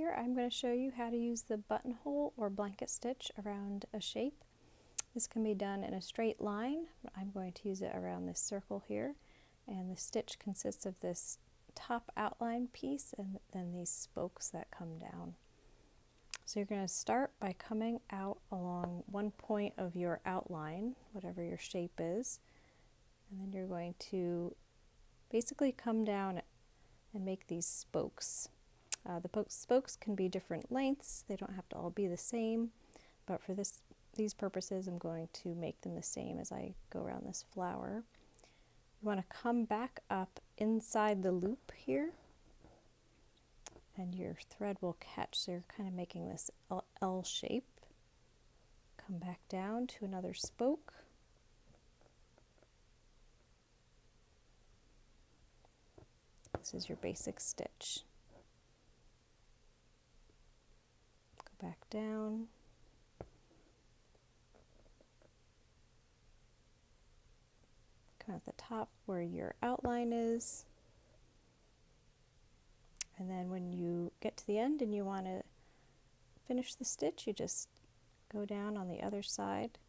here I'm going to show you how to use the buttonhole or blanket stitch around a shape. This can be done in a straight line. I'm going to use it around this circle here, and the stitch consists of this top outline piece and then these spokes that come down. So you're going to start by coming out along one point of your outline, whatever your shape is, and then you're going to basically come down and make these spokes. The spokes can be different lengths, they don't have to all be the same, but for these purposes I'm going to make them the same as I go around this flower. You want to come back up inside the loop here, and your thread will catch, so you're kind of making this L shape. Come back down to another spoke. This is your basic stitch. Go back down. Come at the top where your outline is. And then when you get to the end and you want to finish the stitch, you just go down on the other side,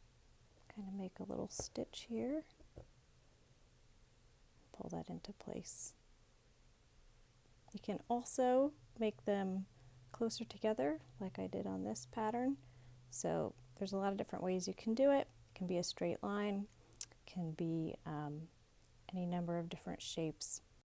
kind of make a little stitch here, pull that into place. You can also make them closer together like I did on this pattern. So there's a lot of different ways you can do it. It can be a straight line, can be any number of different shapes.